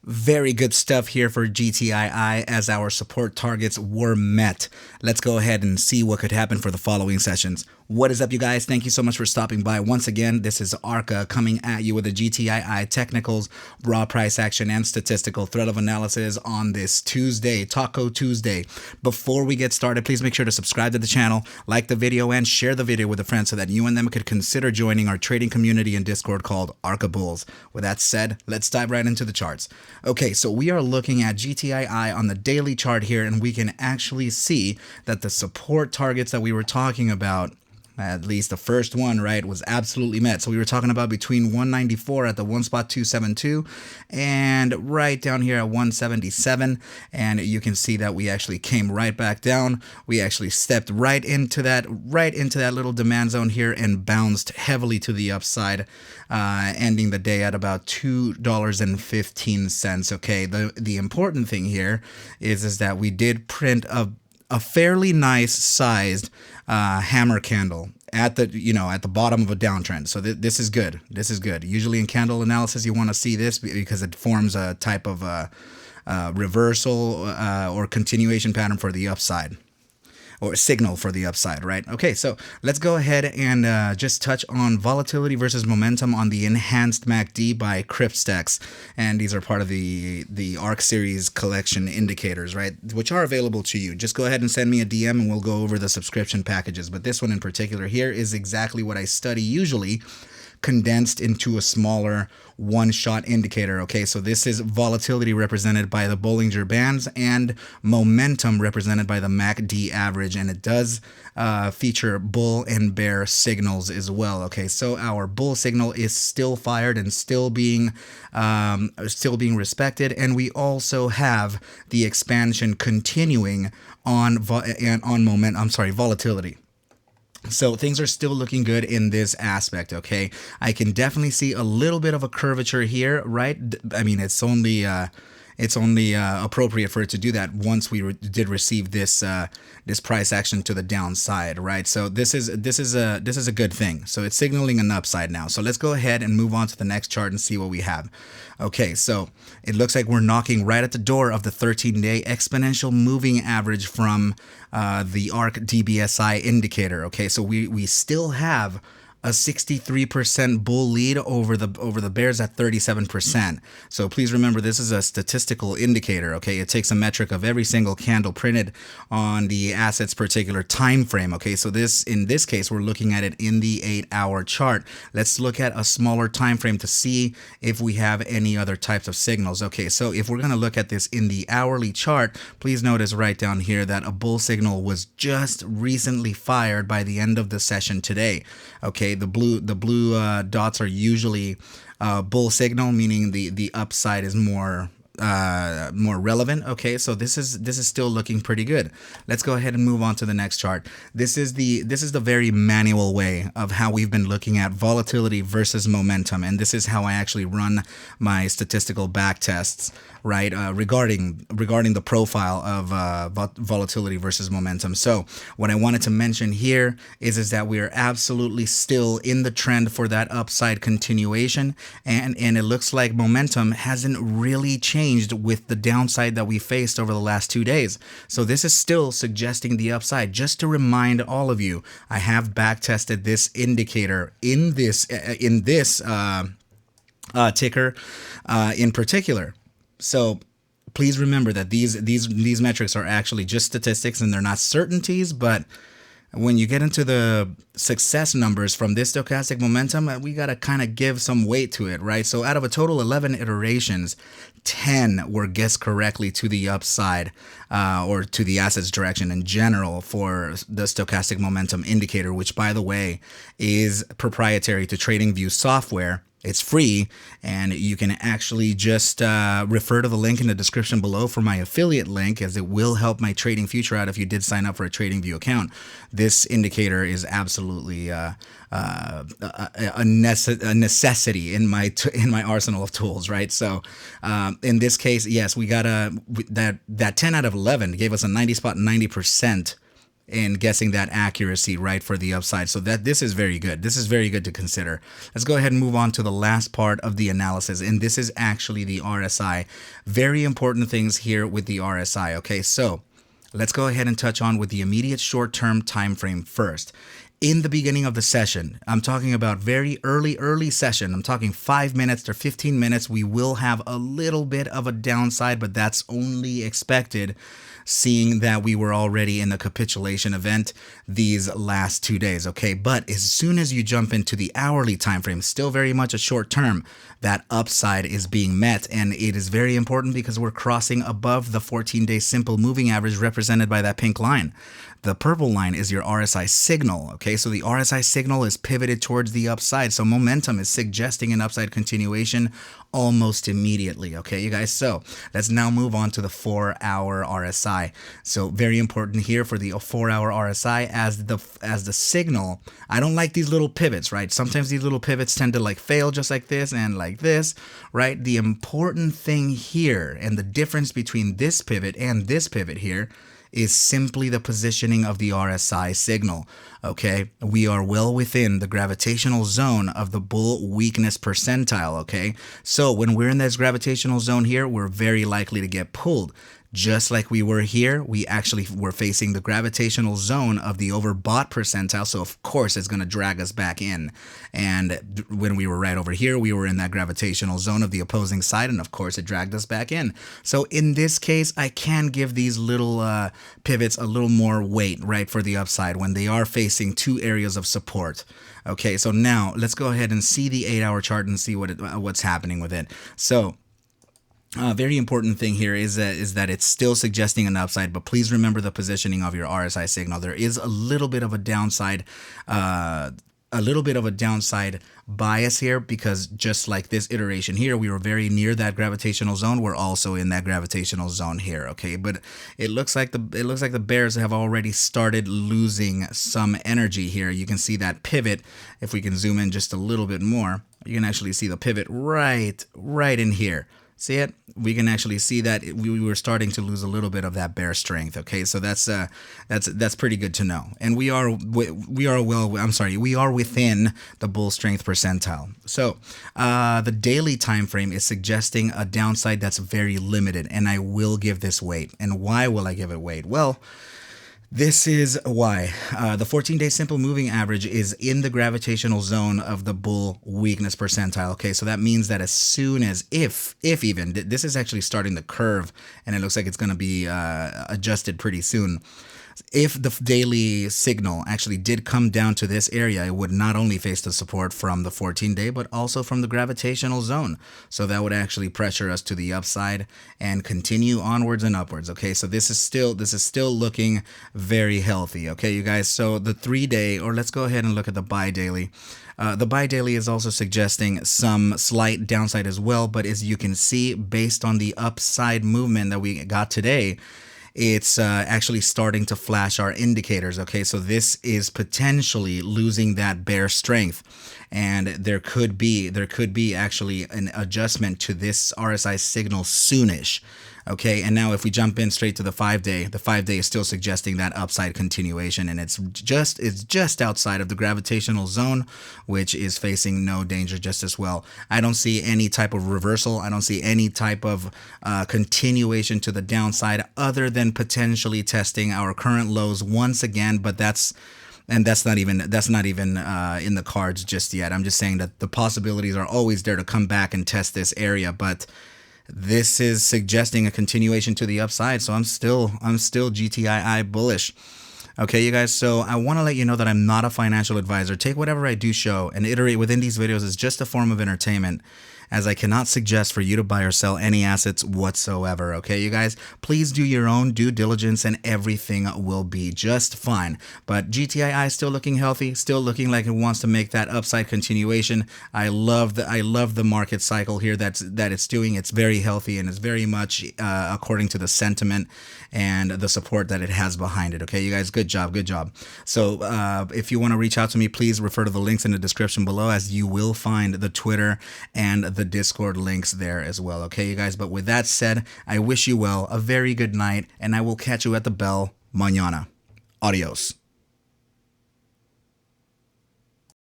Very good stuff here for GTII as our support targets were met. Let's go ahead and see what could happen for the following sessions. What is up, you guys? Thank you so much for stopping by. Once again, this is ARCa coming at you with the GTII technicals, raw price action, and statistical thread of analysis on this Tuesday, Taco Tuesday. Before we get started, please make sure to subscribe to the channel, like the video, and share the video with a friend so that you and them could consider joining our trading community in Discord called ARCa Bulls. With that said, let's dive right into the charts. Okay, so we are looking at GTII on the daily chart here, and we can actually see that the support targets that we were talking about, at least the first one, right, was absolutely met. So we were talking about between 194 at the one spot 272 and right down here at 177. And you can see that we actually came right back down. We actually stepped right into that little demand zone here and bounced heavily to the upside, ending the day at about $2.15. Okay, the important thing here is that we did print a fairly nice sized hammer candle at the bottom of a downtrend. So this is good. This is good. Usually in candle analysis, you want to see this because it forms a type of reversal or continuation pattern for the upside, or a signal for the upside, right? Okay, so let's go ahead and just touch on volatility versus momentum on the enhanced MACD by Crypstex. And these are part of the ARC-Series collection indicators, right? Which are available to you. Just go ahead and send me a DM and we'll go over the subscription packages. But this one in particular here is exactly what I study usually, condensed into a smaller one-shot indicator. Okay, so this is volatility represented by the Bollinger Bands and momentum represented by the MACD average, and it does feature bull and bear signals as well. Okay, so our bull signal is still fired and still being respected, and we also have the expansion continuing on volatility. So things are still looking good in this aspect, okay? I can definitely see a little bit of a curvature here, right? I mean, it's only appropriate for it to do that once we did receive this this price action to the downside, right? So this is a good thing. So it's signaling an upside now. So let's go ahead and move on to the next chart and see what we have. Okay, so it looks like we're knocking right at the door of the 13-day exponential moving average from the ARC DBSI indicator. Okay, so we still have a 63% bull lead over the bears at 37%. So please remember, this is a statistical indicator, okay? It takes a metric of every single candle printed on the asset's particular time frame, okay? So in this case, we're looking at it in the 8-hour chart. Let's look at a smaller time frame to see if we have any other types of signals. Okay, so if we're going to look at this in the hourly chart, please notice right down here that a bull signal was just recently fired by the end of the session today. Okay, the blue dots are usually bull signal, meaning the upside is more relevant. Okay, so this is still looking pretty good. Let's go ahead and move on to the next chart. This is the very manual way of how we've been looking at volatility versus momentum, and this is how I actually run my statistical back tests, right, regarding the profile of volatility versus momentum. So what I wanted to mention here is that we are absolutely still in the trend for that upside continuation, and it looks like momentum hasn't really changed with the downside that we faced over the last 2 days. So this is still suggesting the upside. Just to remind all of you, I have back tested this indicator in this ticker in particular. So please remember that these metrics are actually just statistics and they're not certainties, but when you get into the success numbers from this stochastic momentum, we got to kind of give some weight to it, right? So out of a total 11 iterations, 10 were guessed correctly to the upside or to the asset's direction in general for the stochastic momentum indicator, which, by the way, is proprietary to TradingView software. It's free, and you can actually just refer to the link in the description below for my affiliate link, as it will help my trading future out if you did sign up for a TradingView account. This indicator is absolutely a necessity in my arsenal of tools, right? So in this case, yes, we got that 10 out of 11 gave us a 90 spot 90% in guessing that accuracy, right, for the upside. So that this is very good. This is very good to consider. Let's go ahead and move on to the last part of the analysis, and this is actually the RSI. Very important things here with the RSI. Okay, so let's go ahead and touch on with the immediate short-term time frame first. In the beginning of the session, I'm talking about very early session. I'm talking 5 minutes to 15 minutes. We will have a little bit of a downside, but that's only expected, seeing that we were already in the capitulation event these last 2 days. Okay, but as soon as you jump into the hourly time frame, still very much a short term, that upside is being met, and it is very important because we're crossing above the 14-day simple moving average represented by that pink line. The purple line is your RSI signal. Okay, so the RSI signal is pivoted towards the upside, so momentum is suggesting an upside continuation almost immediately. Okay, you guys, so let's now move on to the 4-hour RSI. So very important here for the 4-hour RSI as the signal. I don't like these little pivots, right? Sometimes these little pivots tend to like fail just like this and like this, right? The important thing here and the difference between this pivot and this pivot here is simply the positioning of the RSI signal. Okay, we are well within the gravitational zone of the bull weakness percentile. Okay, so when we're in this gravitational zone here, we're very likely to get pulled. Just like we were here, we actually were facing the gravitational zone of the overbought percentile, so of course it's going to drag us back in. And when we were right over here, we were in that gravitational zone of the opposing side, and of course it dragged us back in. So in this case, I can give these little pivots a little more weight, right, for the upside when they are facing two areas of support. Okay, so now let's go ahead and see the 8-hour chart and see what's happening with it. So very important thing here is that it's still suggesting an upside, but please remember the positioning of your RSI signal. There is a little bit of a downside, bias here, because just like this iteration here, we were very near that gravitational zone. We're also in that gravitational zone here. Okay, but it looks like the bears have already started losing some energy here. You can see that pivot. If we can zoom in just a little bit more, you can actually see the pivot right in here. See it? We can actually see that we were starting to lose a little bit of that bear strength. Okay, so that's pretty good to know. And we are within the bull strength percentile. So the daily time frame is suggesting a downside that's very limited, and I will give this weight. And why will I give it weight? Well, this is why. The 14-day simple moving average is in the gravitational zone of the bull weakness percentile. Okay, so that means that as soon as, if even, this is actually starting the curve, and it looks like it's going to be adjusted pretty soon. If the daily signal actually did come down to this area, it would not only face the support from the 14-day, but also from the gravitational zone. So that would actually pressure us to the upside and continue onwards and upwards. Okay, so this is still looking very healthy. Okay, you guys. So the 3-day, or let's go ahead and look at the bi-daily. The bi-daily is also suggesting some slight downside as well, but as you can see, based on the upside movement that we got today, it's actually starting to flash our indicators. Okay, so this is potentially losing that bear strength, and there could be actually an adjustment to this RSI signal soonish. Okay, and now if we jump in straight to the 5-day, the 5-day is still suggesting that upside continuation, and it's just outside of the gravitational zone, which is facing no danger just as well. I don't see any type of reversal. I don't see any type of continuation to the downside other than potentially testing our current lows once again, but that's not even in the cards just yet. I'm just saying that the possibilities are always there to come back and test this area, but this is suggesting a continuation to the upside, so I'm still GTII bullish. Okay, you guys, so I want to let you know that I'm not a financial advisor. Take whatever I do show and iterate within these videos as just a form of entertainment, as I cannot suggest for you to buy or sell any assets whatsoever. Okay, you guys, please do your own due diligence and everything will be just fine. But GTII is still looking healthy, still looking like it wants to make that upside continuation. I love the market cycle here that it's doing. It's very healthy and it's very much according to the sentiment and the support that it has behind it. Okay, you guys, good job. So if you want to reach out to me, please refer to the links in the description below, as you will find the Twitter and the Discord links there as well. Okay, you guys, but with that said, I wish you well, a very good night, and I will catch you at the bell mañana. Adios.